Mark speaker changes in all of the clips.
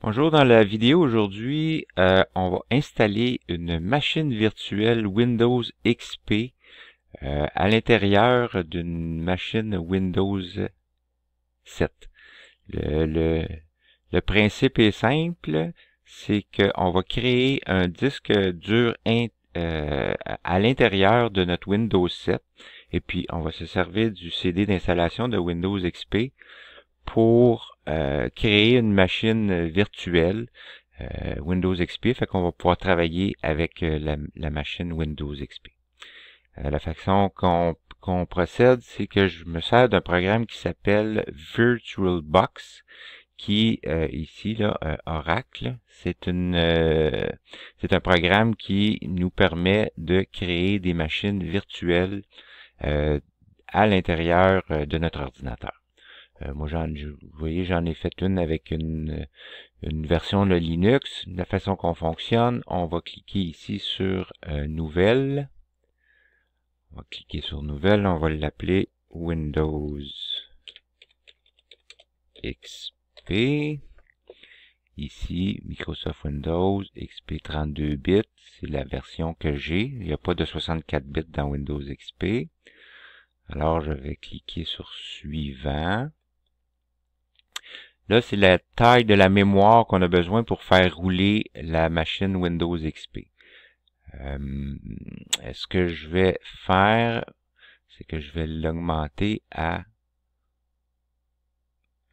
Speaker 1: Bonjour, dans la vidéo aujourd'hui, on va installer une machine virtuelle Windows XP à l'intérieur d'une machine Windows 7. Le, le, le principe est simple, c'est qu'on va créer un disque dur à l'intérieur de notre Windows 7 et puis on va se servir du CD d'installation de Windows XP pour créer une machine virtuelle Windows XP, fait qu'on va pouvoir travailler avec la machine Windows XP. La façon qu'on procède, c'est que je me sers d'un programme qui s'appelle VirtualBox, qui ici là Oracle, c'est un programme qui nous permet de créer des machines virtuelles à l'intérieur de notre ordinateur. Moi, vous voyez, j'en ai fait une avec une version de Linux. La façon qu'on fonctionne, on va cliquer ici sur Nouvelle. On va cliquer sur Nouvelle, on va l'appeler Windows XP. Ici, Microsoft Windows XP 32 bits, c'est la version que j'ai. Il n'y a pas de 64 bits dans Windows XP. Alors, je vais cliquer sur Suivant. Là, c'est la taille de la mémoire qu'on a besoin pour faire rouler la machine Windows XP. Ce que je vais faire, c'est que je vais l'augmenter à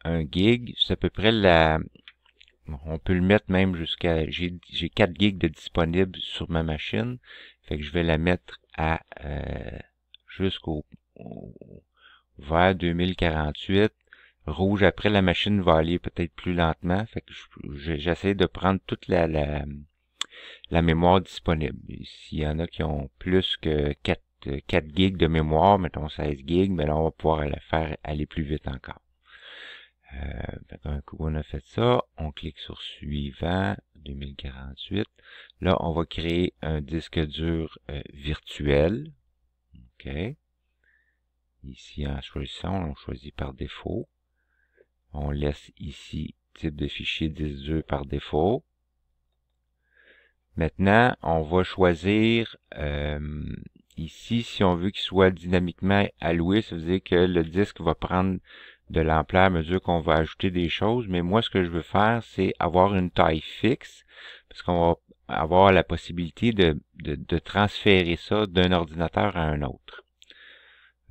Speaker 1: 1 gig. C'est à peu près on peut le mettre même jusqu'à... J'ai 4 gigs de disponible sur ma machine. Fait que je vais la mettre à jusqu'au vers 2048. Rouge, après la machine va aller peut-être plus lentement. Fait que j'essaie de prendre toute la mémoire disponible. S'il y en a qui ont plus que 4 gigs de mémoire, mettons 16 gigs, mais là on va pouvoir la faire aller plus vite encore. Un coup on a fait ça, on clique sur Suivant, 2048. Là, on va créer un disque dur virtuel. OK. Ici, en choisissant, on choisit par défaut. On laisse ici type de fichier disque dur par défaut. Maintenant, on va choisir ici, si on veut qu'il soit dynamiquement alloué, ça veut dire que le disque va prendre de l'ampleur à mesure qu'on va ajouter des choses. Mais moi, ce que je veux faire, c'est avoir une taille fixe, parce qu'on va avoir la possibilité de transférer ça d'un ordinateur à un autre.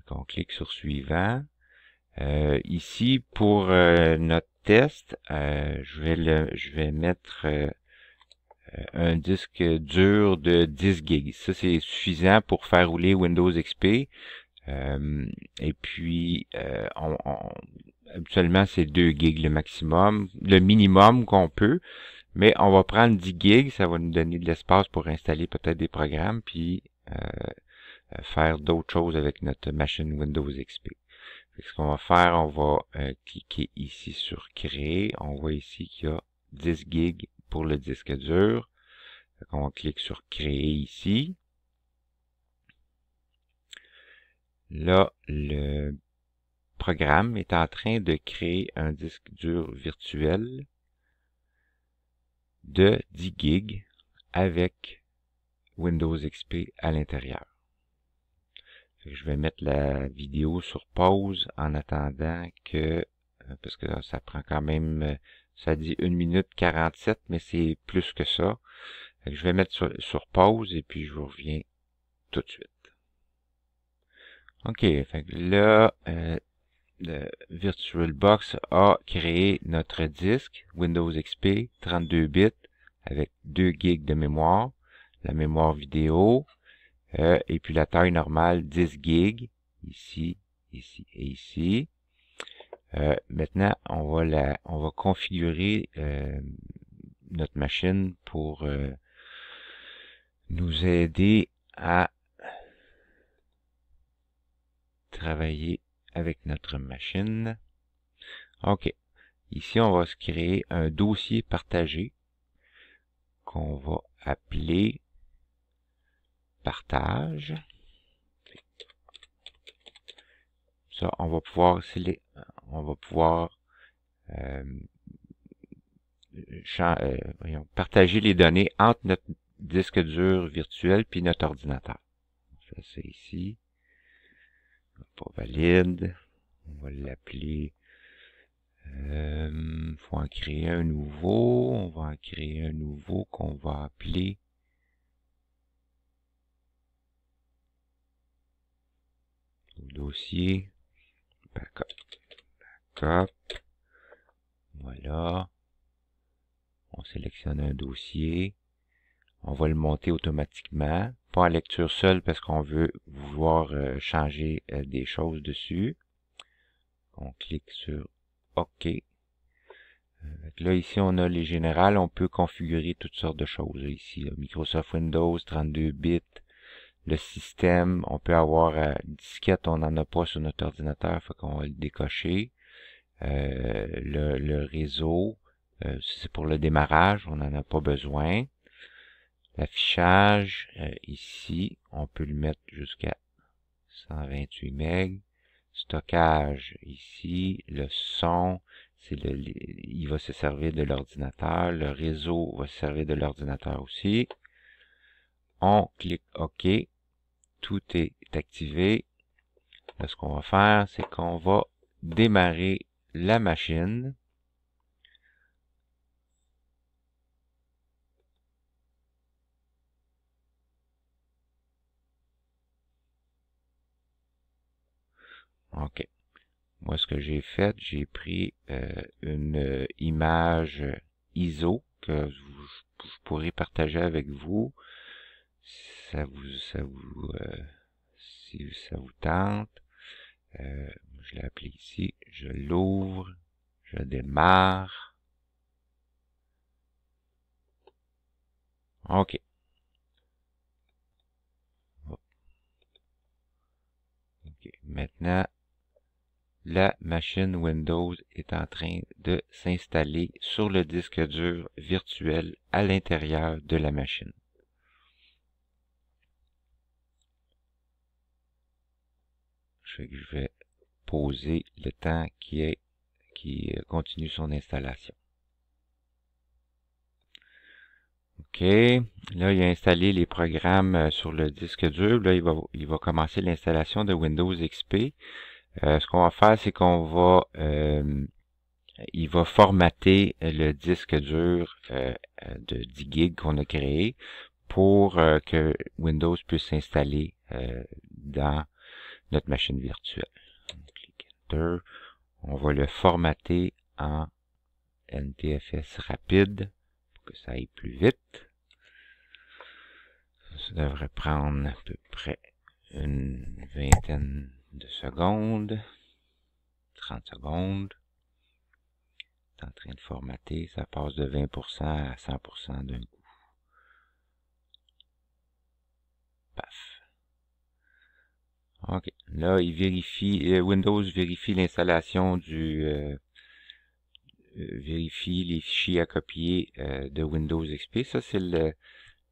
Speaker 1: Donc, on clique sur Suivant. Ici, pour notre test, je vais mettre un disque dur de 10 gigs. Ça, c'est suffisant pour faire rouler Windows XP. Et puis, habituellement, c'est 2 gigs le maximum, le minimum qu'on peut. Mais on va prendre 10 gigs, ça va nous donner de l'espace pour installer peut-être des programmes, puis faire d'autres choses avec notre machine Windows XP. Ce qu'on va faire, on va cliquer ici sur Créer. On voit ici qu'il y a 10 gigs pour le disque dur. On clique sur Créer ici. Là, le programme est en train de créer un disque dur virtuel de 10 gigs avec Windows XP à l'intérieur. Je vais mettre la vidéo sur pause en attendant que, parce que ça prend quand même, ça dit 1 minute 47, mais c'est plus que ça. Je vais mettre sur pause et puis je vous reviens tout de suite. OK, fait que là, le VirtualBox a créé notre disque Windows XP 32 bits avec 2 gigs de mémoire, la mémoire vidéo, et puis la taille normale 10 gigs, ici, ici et ici. Maintenant, on va configurer notre machine pour nous aider à travailler avec notre machine. OK. Ici, on va se créer un dossier partagé qu'on va appeler partage. Ça, on va pouvoir partager les données entre notre disque dur virtuel puis notre ordinateur. On fait ça ici. Pas valide. On va l'appeler. Faut en créer un nouveau. On va en créer un nouveau qu'on va appeler dossier backup. Voilà. On sélectionne un dossier. On va le monter automatiquement. Pas en lecture seule parce qu'on veut vouloir changer des choses dessus. On clique sur OK. Là, ici, on a les générales. On peut configurer toutes sortes de choses. Ici, là, Microsoft Windows, 32 bits. Le système, on peut avoir disquette, on n'en a pas sur notre ordinateur, faut qu'on va le décocher. Le réseau, c'est pour le démarrage, on n'en a pas besoin. L'affichage, ici, on peut le mettre jusqu'à 128 MB. Stockage, ici, le son, il va se servir de l'ordinateur. Le réseau va se servir de l'ordinateur aussi. On clique OK. Tout est activé. Là, ce qu'on va faire, c'est qu'on va démarrer la machine. OK. Moi, ce que j'ai fait, j'ai pris une image ISO que je pourrais partager avec vous. Si ça vous tente. Je l'ai appelé ici. Je l'ouvre. Je démarre. OK. OK. Maintenant, la machine Windows est en train de s'installer sur le disque dur virtuel à l'intérieur de la machine. Je vais poser le temps qui continue son installation. OK. Là, il a installé les programmes sur le disque dur. Là, il va commencer l'installation de Windows XP. Ce qu'on va faire, c'est qu'on va il va formater le disque dur de 10 gigs qu'on a créé pour que Windows puisse s'installer dans notre machine virtuelle. On clique Enter. On va le formater en NTFS rapide pour que ça aille plus vite. Ça devrait prendre à peu près une vingtaine de secondes. 30 secondes. C'est en train de formater. Ça passe de 20% à 100% d'un coup. Paf. OK. Là, il vérifie, Windows vérifie l'installation vérifie les fichiers à copier de Windows XP. Ça, c'est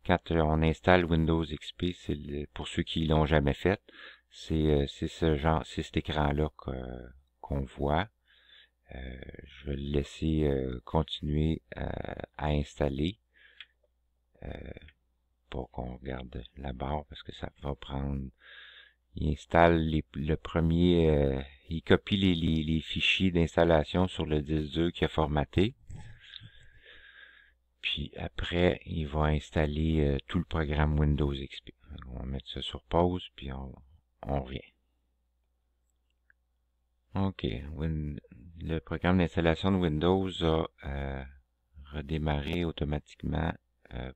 Speaker 1: quand on installe Windows XP, c'est pour ceux qui l'ont jamais fait, c'est cet écran-là qu'on voit. Je vais le laisser continuer à installer pour qu'on regarde la barre parce que ça va prendre. Il installe le premier, il copie les fichiers d'installation sur le disque dur qu'il a formaté. Puis après, il va installer tout le programme Windows XP. On va mettre ça sur pause, puis on revient. OK. Le programme d'installation de Windows a redémarré automatiquement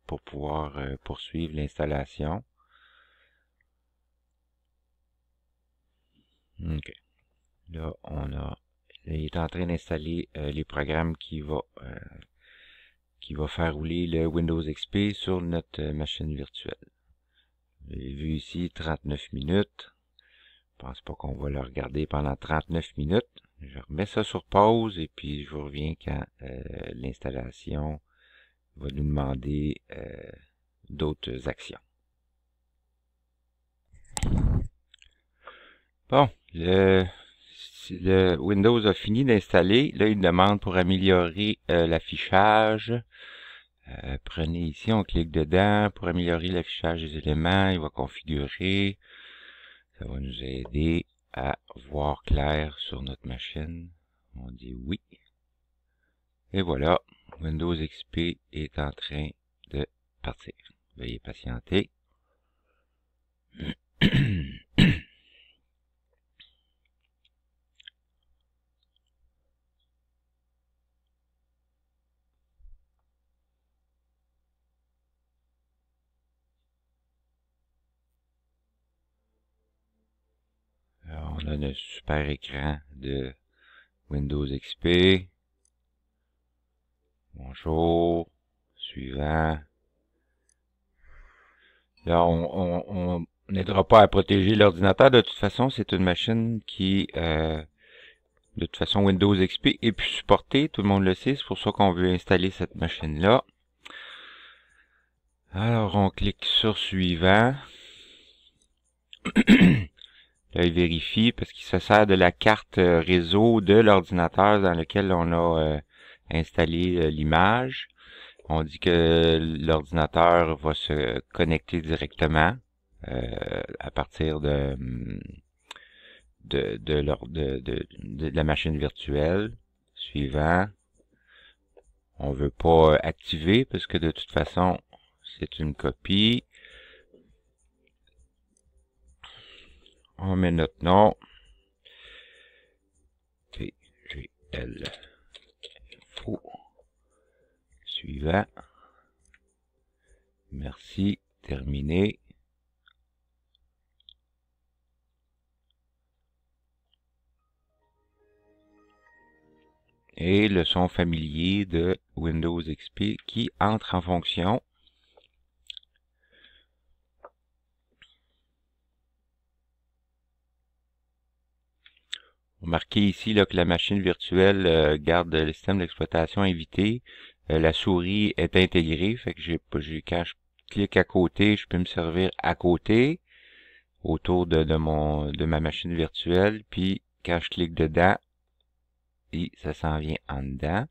Speaker 1: pour pouvoir poursuivre l'installation. OK. Là, il est en train d'installer les programmes qui va faire rouler le Windows XP sur notre machine virtuelle. Vous avez vu ici 39 minutes. Je pense pas qu'on va le regarder pendant 39 minutes. Je remets ça sur pause et puis je vous reviens quand l'installation va nous demander d'autres actions. Bon, si le Windows a fini d'installer, là, il demande pour améliorer l'affichage. Prenez ici, on clique dedans pour améliorer l'affichage des éléments. Il va configurer. Ça va nous aider à voir clair sur notre machine. On dit oui. Et voilà, Windows XP est en train de partir. Veuillez patienter. Alors, on a le super écran de Windows XP. Bonjour. Suivant. Là, on n'aidera pas à protéger l'ordinateur. De toute façon, c'est une machine qui, de toute façon, Windows XP est plus supportée. Tout le monde le sait. C'est pour ça qu'on veut installer cette machine-là. Alors, on clique sur Suivant. Là, il vérifie parce qu'il se sert de la carte réseau de l'ordinateur dans lequel on a installé l'image. On dit que l'ordinateur va se connecter directement à partir de la machine virtuelle. Suivant. On veut pas activer parce que de toute façon, c'est une copie. On met notre nom. TGL. Info. Suivant. Merci. Terminé. Et le son familier de Windows XP qui entre en fonction. Remarquez ici là, que la machine virtuelle garde le système d'exploitation invité. La souris est intégrée, fait que quand je clique à côté, je peux me servir à côté, autour de ma machine virtuelle, puis quand je clique dedans, et ça s'en vient en dedans.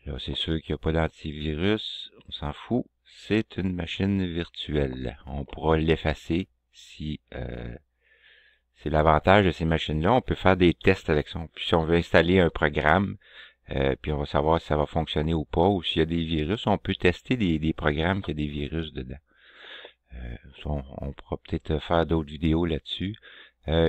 Speaker 1: Là, c'est sûr qu'il n'y a pas d'antivirus, on s'en fout. C'est une machine virtuelle. On pourra l'effacer si c'est l'avantage de ces machines-là. On peut faire des tests avec ça. Puis si on veut installer un programme, puis on va savoir si ça va fonctionner ou pas, ou s'il y a des virus, on peut tester des programmes qui a des virus dedans. On pourra peut-être faire d'autres vidéos là-dessus.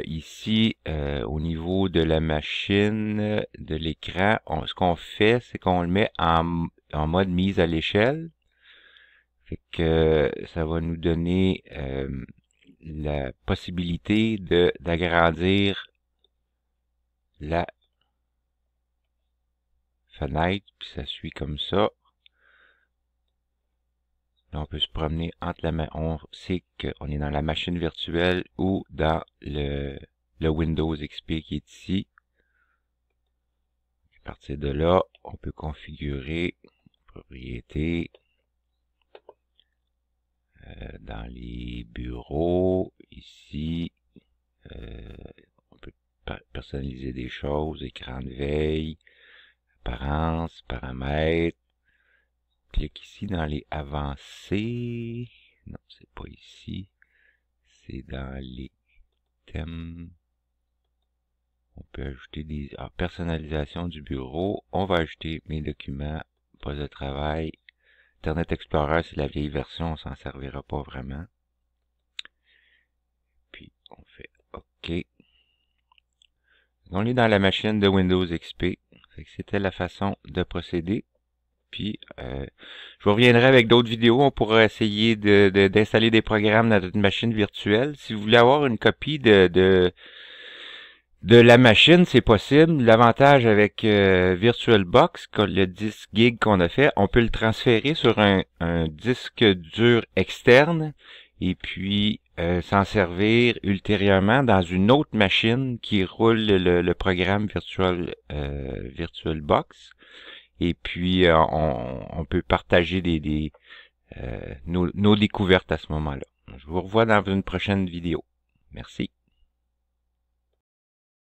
Speaker 1: Ici, au niveau de la machine, de l'écran, ce qu'on fait, c'est qu'on le met en mode mise à l'échelle. Fait que ça va nous donner la possibilité d'agrandir la fenêtre, puis ça suit comme ça. Là, on peut se promener entre on sait qu'on est dans la machine virtuelle ou dans le Windows XP qui est ici. À partir de là, on peut configurer propriétés dans les bureaux. Ici, on peut personnaliser des choses, écran de veille, apparence, paramètres. Clique ici dans les avancés. Non, c'est pas ici. C'est dans les thèmes. On peut ajouter des personnalisation du bureau. On va ajouter mes documents, poste de travail. Internet Explorer, c'est la vieille version, on s'en servira pas vraiment. Puis on fait OK. On est dans la machine de Windows XP. C'était la façon de procéder. Puis, je reviendrai avec d'autres vidéos. On pourra essayer d'installer des programmes dans une machine virtuelle. Si vous voulez avoir une copie de la machine, c'est possible. L'avantage avec VirtualBox, le 10 GB qu'on a fait, on peut le transférer sur un disque dur externe et puis s'en servir ultérieurement dans une autre machine qui roule le programme VirtualBox. Et puis, on peut partager nos découvertes à ce moment-là. Je vous revois dans une prochaine vidéo. Merci.